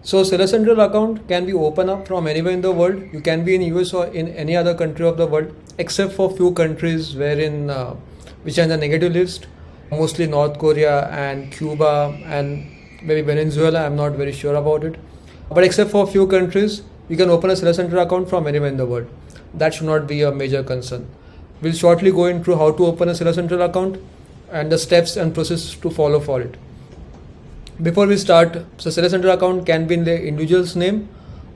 So Seller Central account can be opened up from anywhere in the world. You can be in US or in any other country of the world, except for few countries wherein which are in the negative list, mostly North Korea and Cuba and maybe Venezuela. I'm not very sure about it, but except for few countries, you can open a Seller Central account from anywhere in the world. That should not be a major concern. We'll shortly go into how to open a Seller Central account and the steps and process to follow for it. Before we start, so Seller Central account can be in the individual's name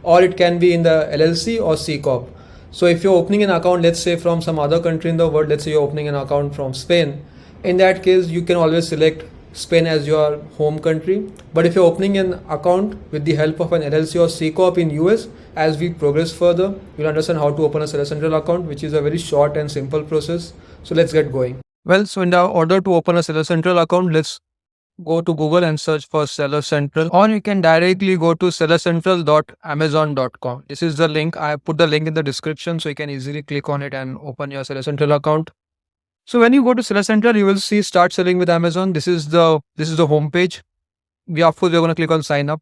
or it can be in the LLC or C Corp. So if you're opening an account, let's say from some other country in the world, let's say you're opening an account from Spain, in that case you can always select Spain as your home country. But if you're opening an account with the help of an LLC or C Corp in US, as we progress further, you'll understand how to open a Seller Central account, which is a very short and simple process. So let's get going. Well, so in the order to open a Seller Central account, let's go to Google and search for Seller Central, or you can directly go to sellercentral.amazon.com. This is the link. I put the link in the description so you can easily click on it and open your Seller Central account. So when you go to Seller Central, you will see Start Selling with Amazon. This is the home page. Of course, we're going to click on Sign Up.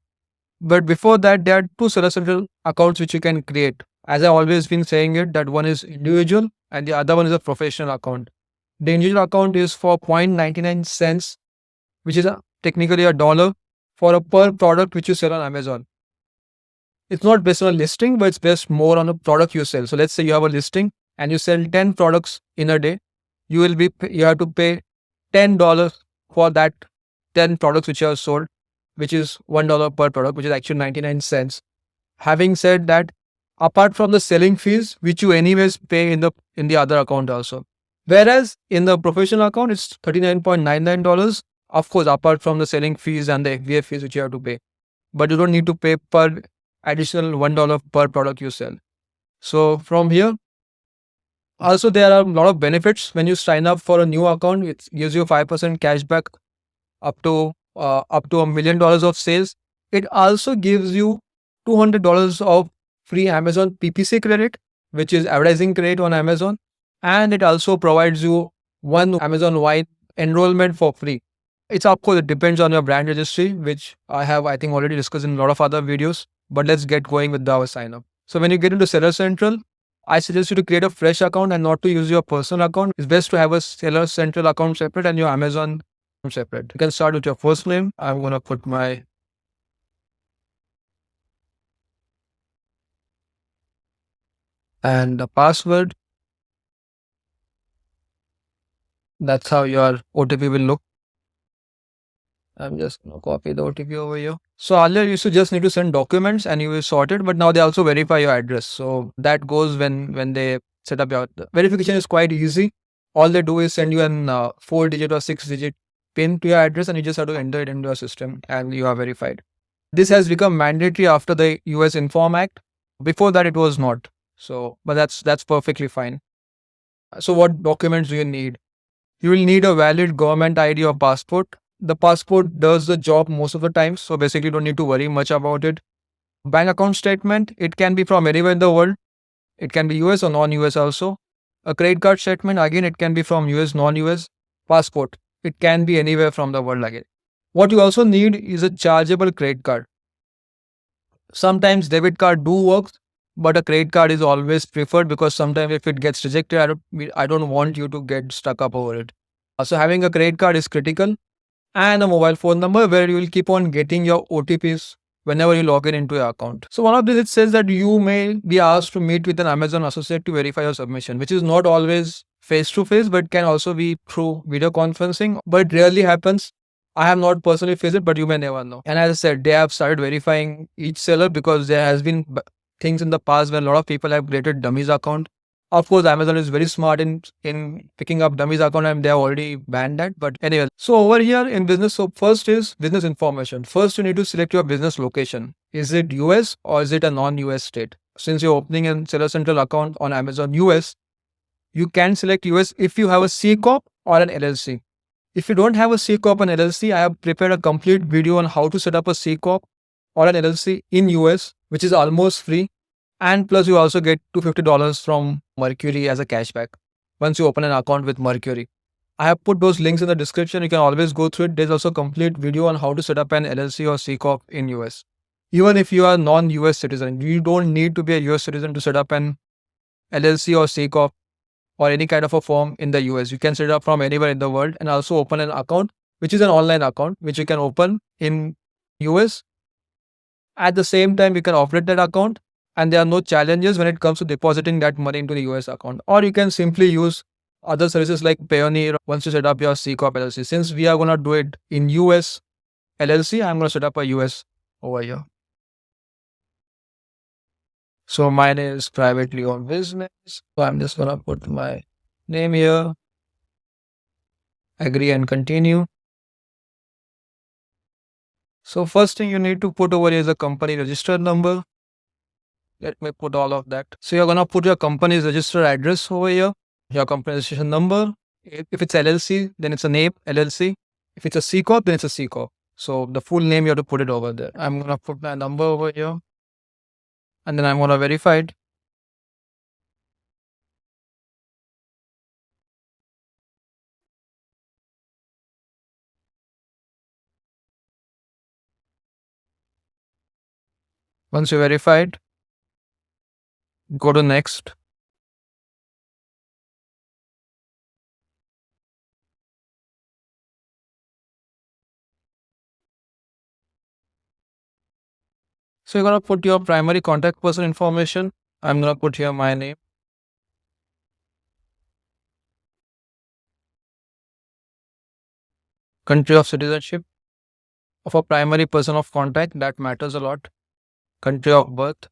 But before that, there are two Seller Central accounts which you can create. As I always been saying it, that one is individual and the other one is a professional account. The individual account is for 0.99 cents, which is technically $1 for a per product which you sell on Amazon. It's not based on a listing, but it's based more on a product you sell. So let's say you have a listing and you sell 10 products in a day. You have to pay $10 for that 10 products which you have sold, which is $1 per product, which is actually 99 cents. Having said that, apart from the selling fees, which you anyways pay in the other account also. Whereas in the professional account, it's $39.99. Of course, apart from the selling fees and the FBA fees which you have to pay. But you don't need to pay per additional $1 per product you sell. So from here, also there are a lot of benefits. When you sign up for a new account, it gives you 5% cashback up to $1 million of sales. It also gives you $200 of free Amazon PPC credit, which is advertising credit on Amazon. And it also provides you one Amazon wide enrollment for free. It's of course, it depends on your brand registry, which I think already discussed in a lot of other videos, but let's get going with our sign up. So when you get into Seller Central, I suggest you to create a fresh account and not to use your personal account. It's best to have a Seller Central account separate and your Amazon separate. You can start with your first name. I'm going to put my and the password. That's how your OTP will look. I'm just going to copy the OTP over here. So earlier you used to just need to send documents and you will sort it, but now they also verify your address. So that goes when they set up your verification is quite easy. All they do is send you an 4-digit or 6-digit PIN to your address and you just have to enter it into your system and you are verified. This has become mandatory after the US Inform Act. Before that it was not. So, but that's perfectly fine. So what documents do you need? You will need a valid government ID or passport. The passport does the job most of the time, so basically you don't need to worry much about it. Bank account statement, it can be from anywhere in the world. It can be US or non-US also. A credit card statement, again, it can be from US, non-US. Passport, it can be anywhere from the world again. What you also need is a chargeable credit card. Sometimes debit card do work, but a credit card is always preferred because sometimes if it gets rejected, I don't want you to get stuck up over it. So having a credit card is critical. And a mobile phone number where you will keep on getting your OTPs whenever you log in into your account. So one of these, it says that you may be asked to meet with an Amazon associate to verify your submission, which is not always face-to-face, but can also be through video conferencing, but it rarely happens. I have not personally faced it, but you may never know. And as I said, they have started verifying each seller because there has been things in the past where a lot of people have created dummies account. Of course, Amazon is very smart in picking up dummies account and they have already banned that. But anyway, so over here in business, so first is business information. First, you need to select your business location. Is it US or is it a non-US state? Since you're opening a Seller Central account on Amazon US, you can select US if you have a C Corp or an LLC. If you don't have a C Corp and LLC, I have prepared a complete video on how to set up a C Corp or an LLC in US, which is almost free. And plus you also get $250 from Mercury as a cashback once you open an account with Mercury. I have put those links in the description. You can always go through it. There's also a complete video on how to set up an LLC or C Corp in US. Even if you are non-US citizen, you don't need to be a US citizen to set up an LLC or C corp or any kind of a firm in the US. You can set it up from anywhere in the world and also open an account, which is an online account, which you can open in US. At the same time, you can operate that account and there are no challenges when it comes to depositing that money into the US account. Or you can simply use other services like Payoneer once you set up your C Corp LLC. Since we are going to do it in US LLC, I'm going to set up a US over here. So mine is privately owned business. So I'm just going to put my name here, agree and continue. So first thing you need to put over here is a company register number. Let me put all of that. So you're going to put your company's registered address over here, your company registration number. If it's LLC, then it's a name, LLC. If it's a C Corp, then it's a C Corp. So the full name, you have to put it over there. I'm going to put my number over here and then I'm going to verify it. Once you verify it, go to next. So you're going to put your primary contact person information. I'm going to put here my name. Country of citizenship of a primary person of contact, that matters a lot. Country of birth.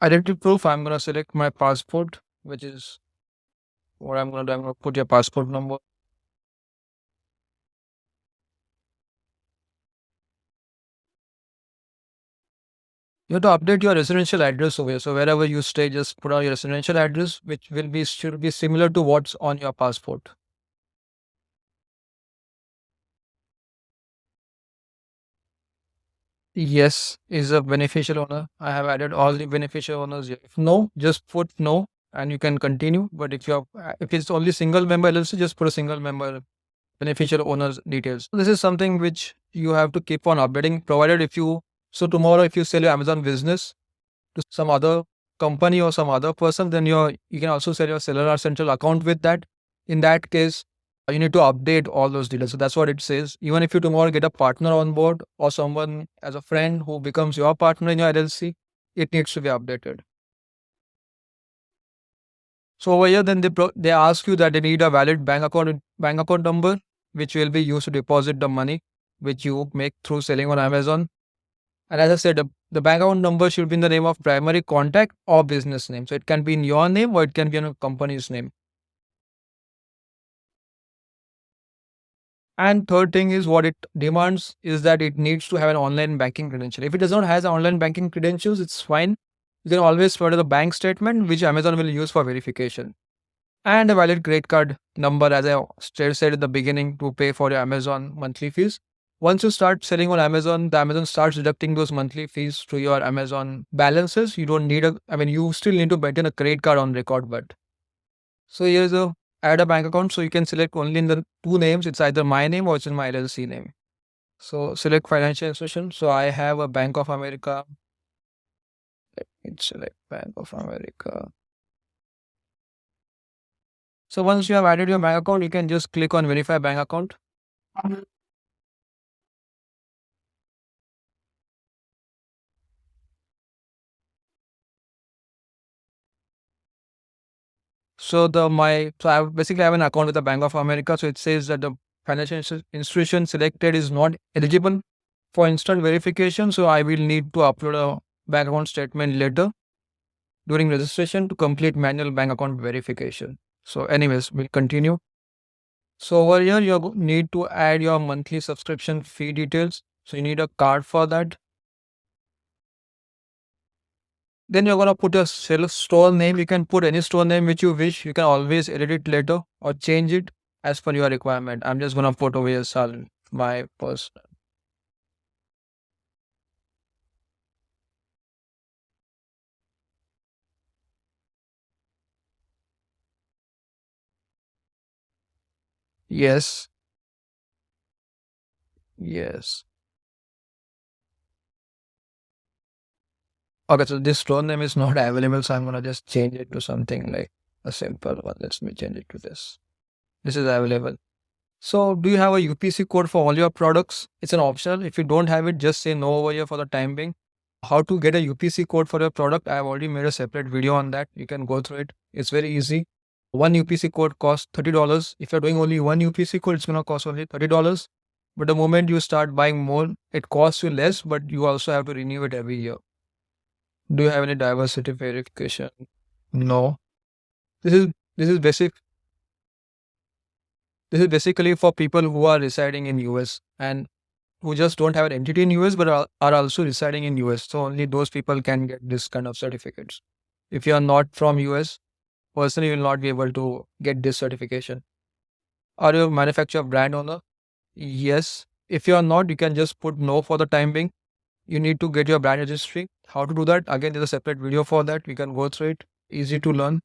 Identity proof, I'm going to select my passport, which is what I'm going to do. I'm going to put your passport number. You have to update your residential address over here. So wherever you stay, just put out your residential address, which should be similar to what's on your passport. Yes, is a beneficial owner. I have added all the beneficial owners here. If no, just put no and you can continue. But if it's only single member LLC, just put a single member beneficial owners details. This is something which you have to keep on updating, provided so tomorrow if you sell your Amazon business to some other company or some other person, then you can also sell your Seller Central account with that. In that case, you need to update all those details. So that's what it says. Even if you tomorrow get a partner on board or someone as a friend who becomes your partner in your LLC, it needs to be updated. So over here, then they ask you that they need a valid bank account number, which will be used to deposit the money which you make through selling on Amazon. And as I said, the bank account number should be in the name of primary contact or business name. So it can be in your name or it can be in a company's name. And third thing is what it demands is that it needs to have an online banking credential. If it does not have online banking credentials, it's fine. You can always provide the bank statement, which Amazon will use for verification. And a valid credit card number, as I said at the beginning, to pay for your Amazon monthly fees. Once you start selling on Amazon, the Amazon starts deducting those monthly fees to your Amazon balances. You don't need you still need to maintain a credit card on record, but. So here's a add a bank account. So you can select only in the two names. It's either my name or it's in my LLC name. So select financial institution. So I have a Bank of America. Let me select Bank of America. So once you have added your bank account, you can just click on verify bank account. So I have an account with the Bank of America. So it says that the financial institution selected is not eligible for instant verification. So I will need to upload a bank account statement later during registration to complete manual bank account verification. So anyways, we'll continue. So over here, you need to add your monthly subscription fee details. So you need a card for that. Then you're going to put your store name. You can put any store name which you wish. You can always edit it later or change it as per your requirement. I'm just going to put over here my personal. Yes. Yes. Okay, so this store name is not available, so I'm gonna just change it to something like a simple one. Let me change it to this. This is available. So, do you have a UPC code for all your products? It's an optional. If you don't have it, just say no over here for the time being. How to get a UPC code for your product? I have already made a separate video on that. You can go through it. It's very easy. One UPC code costs $30. If you're doing only one UPC code, it's gonna cost only $30. But the moment you start buying more, it costs you less, but you also have to renew it every year. Do you have any diversity verification? No. This is this is basic. This is basically for people who are residing in US and who just don't have an entity in US but are also residing in US. So only those people can get this kind of certificates. If you are not from US, personally you will not be able to get this certification. Are you a manufacturer brand owner? Yes. If you are not, you can just put no for the time being. You need to get your brand registry. How to do that? Again, there's a separate video for that. We can go through it. Easy to learn.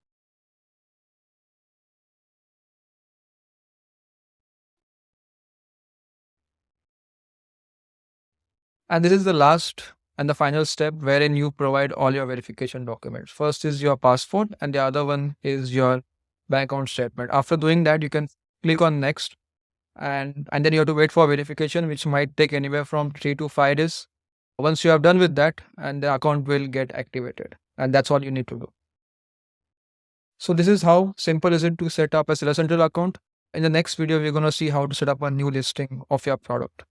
And this is the last and the final step wherein you provide all your verification documents. First is your passport, and the other one is your bank account statement. After doing that, you can click on next, and then you have to wait for verification, which might take anywhere from 3 to 5 days. Once you have done with that, and the account will get activated, and that's all you need to do. So this is how simple is it to set up a Seller Central account. In the next video, we're going to see how to set up a new listing of your product.